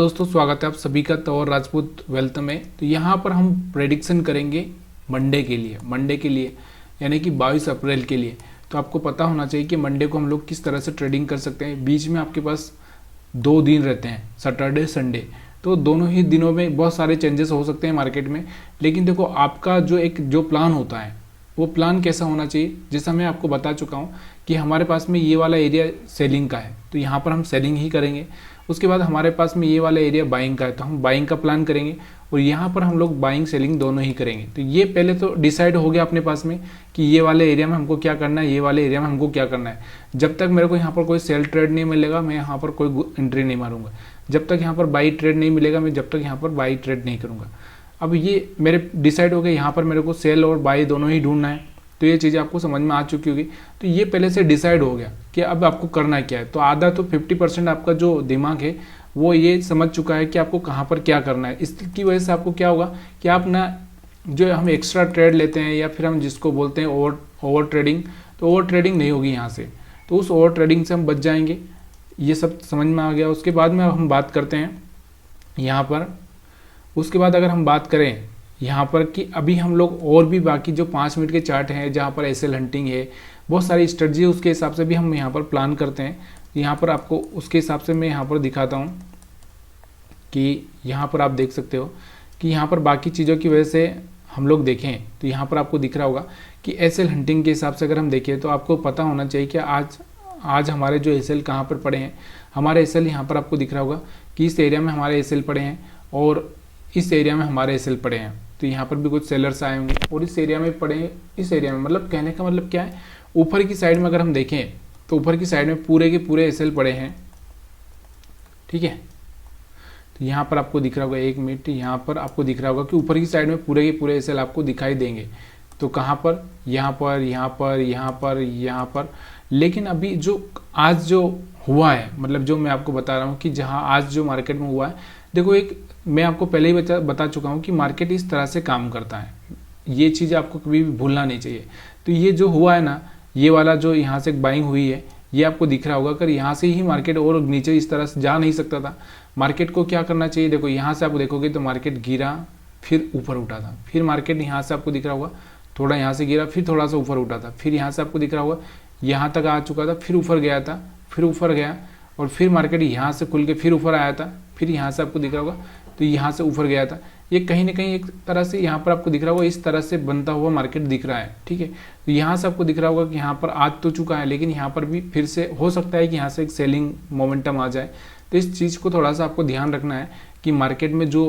दोस्तों स्वागत है आप सभी का तौर राजपूत वेल्थ में। तो यहाँ पर हम प्रेडिक्शन करेंगे मंडे के लिए यानी कि 22 अप्रैल के लिए। तो आपको पता होना चाहिए कि मंडे को हम लोग किस तरह से ट्रेडिंग कर सकते हैं। बीच में आपके पास 2 दिन रहते हैं, सैटरडे संडे। तो दोनों ही दिनों में बहुत सारे चेंजेस हो सकते हैं मार्केट में। लेकिन देखो आपका जो प्लान होता है वो प्लान कैसा होना चाहिए। जैसा मैं आपको बता चुका हूँ कि हमारे पास में ये वाला एरिया सेलिंग का है, तो यहाँ पर हम सेलिंग ही करेंगे। उसके बाद हमारे पास में ये वाला एरिया बाइंग का है, तो हम बाइंग का प्लान करेंगे और यहाँ पर हम लोग बाइंग सेलिंग दोनों ही करेंगे। तो ये पहले तो डिसाइड हो गया अपने पास में कि ये वाले एरिया में हमको क्या करना है, ये वाले एरिया में हमको क्या करना है। जब तक मेरे को यहाँ पर कोई सेल ट्रेड नहीं मिलेगा मैं यहाँ पर कोई एंट्री नहीं मारूंगा। जब तक यहाँ पर बाई ट्रेड नहीं मिलेगा मैं जब तक यहाँ पर बाई ट्रेड नहीं करूँगा। अब ये मेरे डिसाइड हो गया, यहाँ पर मेरे को सेल और बाई दोनों ही ढूंढना है। तो ये चीज़ें आपको समझ में आ चुकी होगी। तो ये पहले से डिसाइड हो गया कि अब आपको करना क्या है। तो आधा तो 50% आपका जो दिमाग है वो ये समझ चुका है कि आपको कहाँ पर क्या करना है। इसकी वजह से आपको क्या होगा कि आप ना जो हम एक्स्ट्रा ट्रेड लेते हैं या फिर हम जिसको बोलते हैं ओवर ट्रेडिंग, तो ओवर ट्रेडिंग नहीं होगी यहाँ से। तो उस ओवर ट्रेडिंग से हम बच जाएंगे। ये सब समझ में आ गया। उसके बाद में हम बात करते हैं यहाँ पर। उसके बाद अगर हम बात करें यहाँ पर कि अभी हम लोग और भी बाकी जो 5 मिनट के चार्ट हैं जहाँ पर एसएल हंटिंग है, बहुत सारी स्ट्रेटजी है, उसके हिसाब से भी हम यहाँ पर प्लान करते हैं। यहाँ पर आपको उसके हिसाब से मैं यहाँ पर दिखाता हूँ कि यहाँ पर आप देख सकते हो कि यहाँ पर बाकी चीज़ों की वजह से हम लोग देखें तो यहाँ पर आपको दिख रहा होगा कि एसएल हंटिंग के हिसाब से अगर हम देखें तो आपको पता होना चाहिए कि आज हमारे जो एसएल कहाँ पर पड़े हैं। हमारे एसएल यहाँ पर आपको दिख रहा होगा कि इस एरिया में हमारे एसएल पड़े हैं और इस एरिया में हमारे एसएल पड़े हैं। तो यहाँ पर भी कुछ सेलर्स आए होंगे और इस एरिया में पड़े हैं। इस एरिया में मतलब कहने का मतलब क्या है, ऊपर की साइड में अगर हम देखें तो ऊपर की साइड में पूरे के पूरे एसएल पड़े हैं, ठीक है। तो यहाँ पर आपको दिख रहा होगा, 1 मिनट, यहाँ पर आपको दिख रहा होगा कि ऊपर की साइड में पूरे के पूरे एसएल आपको दिखाई देंगे। तो कहाँ पर, यहाँ पर, यहाँ पर, यहाँ पर, यहाँ पर। लेकिन अभी जो आज जो हुआ है, मतलब जो मैं आपको बता रहा हूँ कि जहाँ आज जो मार्केट में हुआ है, देखो एक मैं आपको पहले ही बता चुका हूँ कि मार्केट इस तरह से काम करता है। ये चीज़ आपको कभी भी भूलना नहीं चाहिए। तो ये जो हुआ है ना, ये वाला जो यहाँ से बाइंग हुई है, ये आपको दिख रहा होगा। अगर यहाँ से ही मार्केट और नीचे इस तरह से जा नहीं सकता था, मार्केट को क्या करना चाहिए। देखो यहाँ से आप देखोगे तो मार्केट गिरा फिर ऊपर उठा था, फिर मार्केट यहाँ से आपको दिख रहा होगा थोड़ा यहाँ से गिरा फिर थोड़ा सा ऊपर उठा था, फिर यहाँ से आपको दिख रहा होगा यहाँ तक आ चुका था, फिर ऊपर गया था, फिर ऊपर गया और फिर मार्केट यहाँ से खुल के फिर ऊपर आया था, फिर यहाँ से आपको दिख रहा होगा तो यहाँ से ऊपर गया था। ये कहीं ना कहीं एक तरह से यहाँ पर आपको दिख रहा होगा इस तरह से बनता हुआ मार्केट दिख रहा है, ठीक है। तो यहाँ से आपको दिख रहा होगा कि यहाँ पर आ तो चुका है, लेकिन यहाँ पर भी फिर से हो सकता है कि यहाँ से एक सेलिंग मोमेंटम आ जाए। तो इस चीज़ को थोड़ा सा आपको ध्यान रखना है कि मार्केट में जो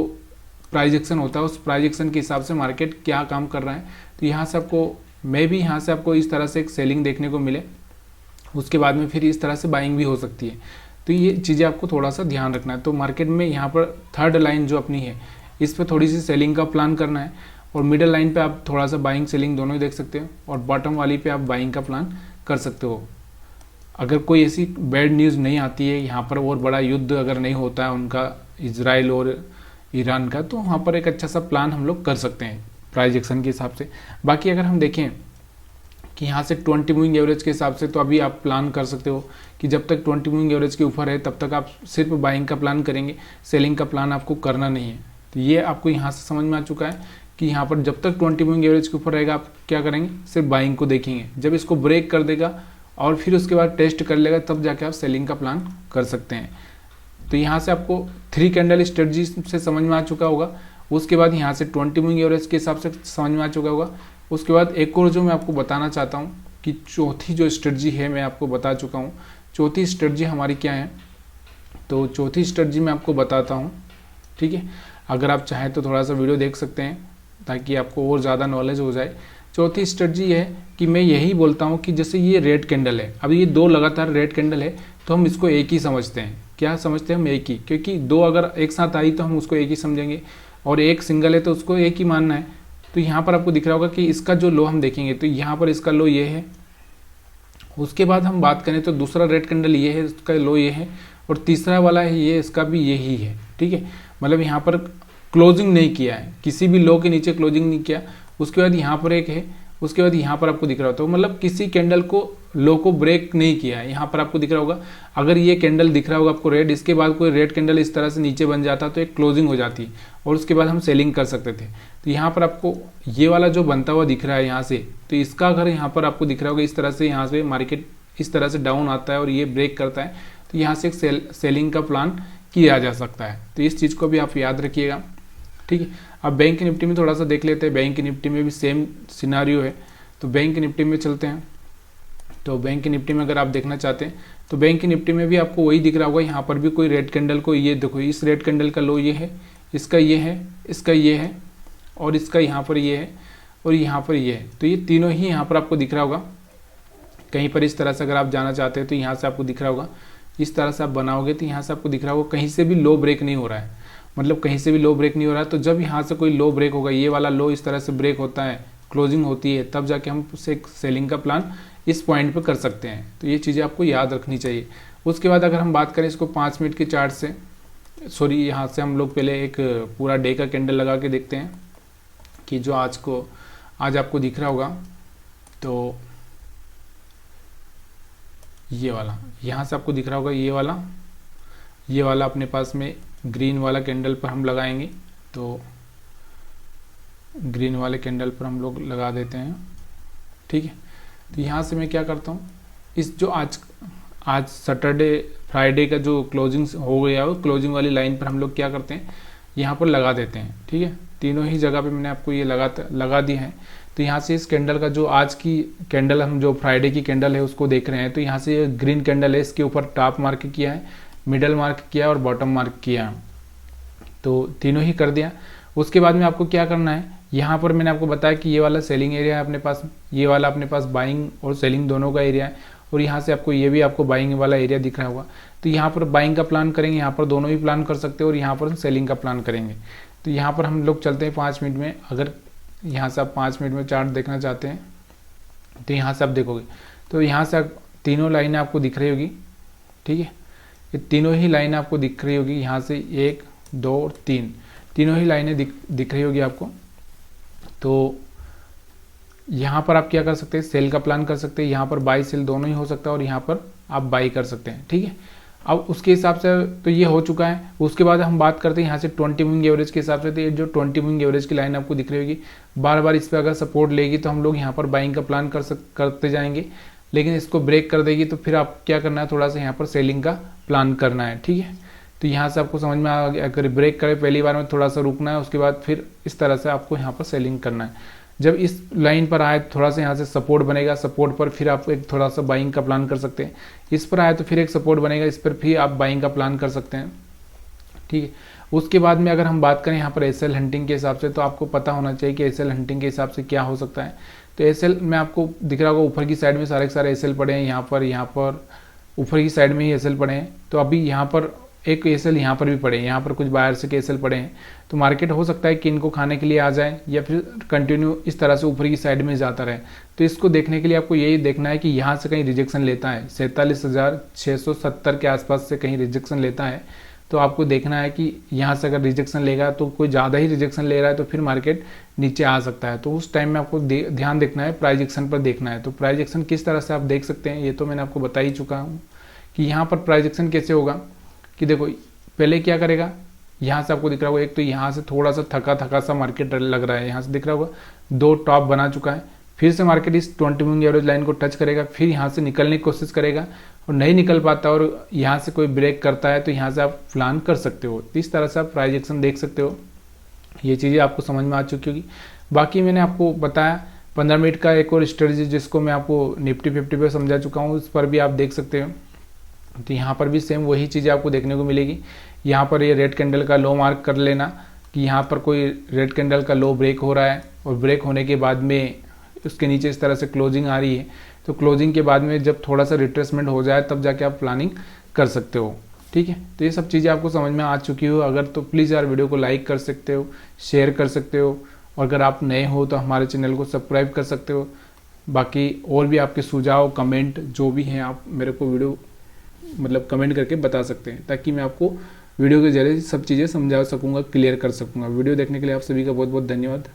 प्राइस एक्शन होता है उस प्राइस एक्शन के हिसाब से मार्केट क्या काम कर रहा है। तो यहाँ से आपको मैं भी यहाँ से आपको इस तरह से एक सेलिंग देखने को मिले, उसके बाद में फिर इस तरह से बाइंग भी हो सकती है। तो ये चीज़ें आपको थोड़ा सा ध्यान रखना है। तो मार्केट में यहाँ पर थर्ड लाइन जो अपनी है इस पर थोड़ी सी सेलिंग का प्लान करना है और मिडल लाइन पे आप थोड़ा सा बाइंग सेलिंग दोनों ही देख सकते हो और बॉटम वाली पे आप बाइंग का प्लान कर सकते हो। अगर कोई ऐसी बैड न्यूज़ नहीं आती है, यहाँ पर और बड़ा युद्ध अगर नहीं होता है उनका इजराइल और ईरान का, तो वहाँ पर एक अच्छा सा प्लान हम लोग कर सकते हैं प्राइस एक्शन के हिसाब से। बाकी अगर हम देखें कि यहाँ से 20 मूविंग एवरेज के हिसाब से तो अभी आप प्लान कर सकते हो कि जब तक 20 मूविंग एवरेज के ऊपर है तब तक आप सिर्फ बाइंग का प्लान करेंगे, सेलिंग का प्लान आपको करना नहीं है। तो ये आपको यहाँ से समझ में आ चुका है कि यहाँ पर जब तक 20 मूविंग एवरेज के ऊपर रहेगा आप क्या करेंगे, सिर्फ बाइंग को देखेंगे। जब इसको ब्रेक कर देगा और फिर उसके बाद टेस्ट कर लेगा तब जाके आप सेलिंग का प्लान कर सकते हैं। तो यहाँ से आपको 3 कैंडल स्ट्रेटजी से समझ में आ चुका होगा। उसके बाद यहाँ से 20 मूविंग एवरेज के हिसाब से समझ में आ चुका होगा। उसके बाद एक और जो मैं आपको बताना चाहता हूँ कि चौथी जो स्ट्रेटजी है मैं आपको बता चुका हूँ। चौथी स्ट्रेटजी हमारी क्या है, तो चौथी स्ट्रेटजी मैं आपको बताता हूँ, ठीक है। अगर आप चाहें तो थोड़ा सा वीडियो देख सकते हैं ताकि आपको और ज़्यादा नॉलेज हो जाए। चौथी स्ट्रेटजी है कि मैं यही बोलता हूँ कि जैसे ये रेड कैंडल है, अब ये 2 लगातार रेड कैंडल है तो हम इसको एक ही समझते हैं। क्या समझते हैं हम, एक ही, क्योंकि 2 अगर एक साथ आई तो हम उसको एक ही समझेंगे और एक सिंगल है तो उसको एक ही मानना है। तो यहाँ पर आपको दिख रहा होगा कि इसका जो लो हम देखेंगे तो यहाँ पर इसका लो ये है। उसके बाद हम बात करें तो दूसरा रेड कैंडल ये है, इसका लो ये है और तीसरा वाला है ये, इसका भी यही है, ठीक है। मतलब यहाँ पर क्लोजिंग नहीं किया है, किसी भी लो के नीचे क्लोजिंग नहीं किया। उसके बाद यहाँ पर एक है, उसके बाद यहाँ पर आपको दिख रहा होता है, मतलब किसी कैंडल को लो को ब्रेक नहीं किया है। यहाँ पर आपको दिख रहा होगा, अगर ये कैंडल दिख रहा होगा आपको रेड, इसके बाद कोई रेड कैंडल इस तरह से नीचे बन जाता तो एक क्लोजिंग हो जाती और उसके बाद हम सेलिंग कर सकते थे। तो यहाँ पर आपको ये वाला जो बनता हुआ दिख रहा है यहाँ से, तो इसका अगर यहाँ पर आपको दिख रहा होगा इस तरह से, यहाँ से मार्केट इस तरह से डाउन आता है और ये ब्रेक करता है, तो यहाँ से एक सेलिंग का प्लान किया जा सकता है। तो इस चीज़ को भी आप याद रखिएगा, ठीक है। अब बैंक निफ्टी में थोड़ा सा देख लेते हैं। बैंक निफ्टी में भी सेम सिनारियो है, तो बैंक निफ्टी में चलते हैं। तो बैंक निफ्टी में अगर आप देखना चाहते हैं तो बैंक निफ्टी में भी आपको वही दिख रहा होगा, यहाँ पर भी कोई रेड कैंडल को, ये देखो इस रेड कैंडल का लो ये है, इसका ये है, इसका ये है और इसका यहाँ पर ये है और यहाँ पर ये है। तो ये तीनों ही यहाँ पर आपको दिख रहा होगा। कहीं पर इस तरह से अगर आप जाना चाहते हैं तो यहाँ से आपको दिख रहा होगा, इस तरह से आप बनाओगे तो यहाँ से आपको दिख रहा होगा कहीं से भी लो ब्रेक नहीं हो रहा है, मतलब कहीं से भी लो ब्रेक नहीं हो रहा है। तो जब यहाँ से कोई लो ब्रेक होगा, ये वाला लो इस तरह से ब्रेक होता है, क्लोजिंग होती है, तब जाके हम उसे सेलिंग का प्लान इस पॉइंट पर कर सकते हैं। तो ये चीज़ें आपको याद रखनी चाहिए। उसके बाद अगर हम बात करें इसको 5 मिनट के चार्ट से, सॉरी यहाँ से हम लोग पहले एक पूरा डे का कैंडल लगा के देखते हैं कि जो आज आपको दिख रहा होगा। तो ये वाला यहाँ से आपको दिख रहा होगा, ये वाला अपने पास में ग्रीन वाला कैंडल पर हम लगाएंगे। तो ग्रीन वाले कैंडल पर हम लोग लगा देते हैं, ठीक है। तो यहाँ से मैं क्या करता हूँ, इस जो आज सैटरडे फ्राइडे का जो क्लोजिंग हो गया हो, क्लोजिंग वाली लाइन पर हम लोग क्या करते हैं, यहाँ पर लगा देते हैं, ठीक है। तीनों ही जगह पे मैंने आपको ये लगा दी है। तो यहाँ से इस कैंडल का जो आज की कैंडल, हम जो फ्राइडे की कैंडल है उसको देख रहे हैं, तो यहाँ से ग्रीन कैंडल है, इसके ऊपर टॉप मार्क किया है, मिडल मार्क किया और बॉटम मार्क किया। तो तीनों ही कर दिया। उसके बाद में आपको क्या करना है, यहाँ पर मैंने आपको बताया कि ये वाला सेलिंग एरिया है अपने पास, ये वाला अपने पास बाइंग और सेलिंग दोनों का एरिया है, और यहाँ से आपको ये भी आपको बाइंग वाला एरिया दिख रहा होगा। तो यहाँ पर बाइंग का प्लान करेंगे, यहाँ पर दोनों ही प्लान कर सकते हैं और यहाँ पर सेलिंग का प्लान करेंगे। तो यहाँ पर हम लोग चलते हैं 5 मिनट में। अगर यहाँ से आप 5 मिनट में चार्ट देखना चाहते हैं तो यहाँ से आप देखोगे, तो यहाँ से तीनों लाइनें आपको दिख रही होगी, ठीक है। ये तीनों ही लाइनें आपको दिख रही होगी, यहाँ से 1 2 और 3 तीनों ही लाइनें दिख रही होगी आपको। तो यहाँ पर आप क्या कर सकते हैं, सेल का प्लान कर सकते हैं, यहाँ पर बाई सेल दोनों ही हो सकता है और यहाँ पर आप बाई कर सकते हैं, ठीक है। अब उसके हिसाब से तो ये हो चुका है। उसके बाद हम बात करते हैं यहाँ से 20 मूविंग एवरेज के हिसाब से। तो ये जो 20 मूविंग एवरेज की लाइन आपको दिख रही होगी, बार बार इस पर अगर सपोर्ट लेगी तो हम लोग यहाँ पर बाइंग का प्लान करते जाएंगे, लेकिन इसको ब्रेक कर देगी तो फिर आप क्या करना है, थोड़ा सा यहाँ पर सेलिंग का प्लान करना है, ठीक है। तो यहाँ से आपको समझ में आ गया, अगर ब्रेक करे पहली बार में थोड़ा सा रुकना है, उसके बाद फिर इस तरह से आपको यहाँ पर सेलिंग करना है। जब इस लाइन पर आए थोड़ा सा यहाँ से सपोर्ट बनेगा, सपोर्ट पर फिर आप एक थोड़ा सा बाइंग का प्लान कर सकते हैं। इस पर आए तो फिर एक सपोर्ट बनेगा, इस पर फिर आप बाइंग का प्लान कर सकते हैं, ठीक है। उसके बाद में अगर हम बात करें यहाँ पर एसएल हंटिंग के हिसाब से, तो आपको पता होना चाहिए कि एसएल हंटिंग के हिसाब से क्या हो सकता है। तो एसएल में आपको दिख रहा होगा ऊपर की साइड में सारे के सारे एसएल पड़े हैं, यहाँ पर ऊपर की साइड में ही एसएल पड़े हैं। तो अभी यहाँ पर एक एसएल यहाँ पर भी पड़े हैं, यहाँ पर कुछ बायर से के एसएल पड़े हैं। तो मार्केट हो सकता है कि इनको खाने के लिए आ जाए या फिर कंटिन्यू इस तरह से ऊपर की साइड में जाता रहे। तो इसको देखने के लिए आपको यही देखना है कि यहाँ से कहीं रिजेक्शन लेता है, 47,670 के आसपास से कहीं रिजेक्शन लेता है। तो आपको देखना है कि यहाँ से अगर रिजेक्शन लेगा तो कोई ज़्यादा ही रिजेक्शन ले रहा है तो फिर मार्केट नीचे आ सकता है। तो उस टाइम में आपको ध्यान देखना है, प्राइस एक्शन पर देखना है। तो प्राइस एक्शन किस तरह से आप देख सकते हैं ये तो मैंने आपको बता ही चुका हूँ कि यहाँ पर प्राइस एक्शन कैसे होगा। कि देखो पहले क्या करेगा, यहाँ से आपको दिख रहा होगा, एक तो यहाँ से थोड़ा सा थका सा मार्केट लग रहा है, यहाँ से दिख रहा होगा 2 टॉप बना चुका है। फिर से मार्केट इस 20 मूविंग एवरेज लाइन को टच करेगा, फिर यहाँ से निकलने की कोशिश करेगा और नहीं निकल पाता और यहाँ से कोई ब्रेक करता है तो यहाँ से आप प्लान कर सकते हो। इस तरह से आप प्राइस एक्शन देख सकते हो। ये चीज़ें आपको समझ में आ चुकी होगी। बाकी मैंने आपको बताया 15 मिनट का एक और स्ट्रेटजी जिसको मैं आपको निफ्टी 50 पे समझा चुका हूँ, उस पर भी आप देख सकते हो। तो यहाँ पर भी सेम वही चीज़ें आपको देखने को मिलेगी। यहाँ पर ये रेड कैंडल का लो मार्क कर लेना कि यहाँ पर कोई रेड कैंडल का लो ब्रेक हो रहा है और ब्रेक होने के बाद में उसके नीचे इस तरह से क्लोजिंग आ रही है। तो क्लोजिंग के बाद में जब थोड़ा सा रिट्रेसमेंट हो जाए तब जाके आप प्लानिंग कर सकते हो, ठीक है। तो ये सब चीज़ें आपको समझ में आ चुकी हो। अगर तो प्लीज़ यार वीडियो को लाइक कर सकते हो, शेयर कर सकते हो, और अगर आप नए हो तो हमारे चैनल को सब्सक्राइब कर सकते हो। बाकी और भी आपके सुझाव कमेंट जो भी हैं आप मेरे को वीडियो कमेंट करके बता सकते हैं, ताकि मैं आपको वीडियो के जरिए सब चीज़ें समझा सकूंगा, क्लियर कर सकूंगा। वीडियो देखने के लिए आप सभी का बहुत बहुत धन्यवाद।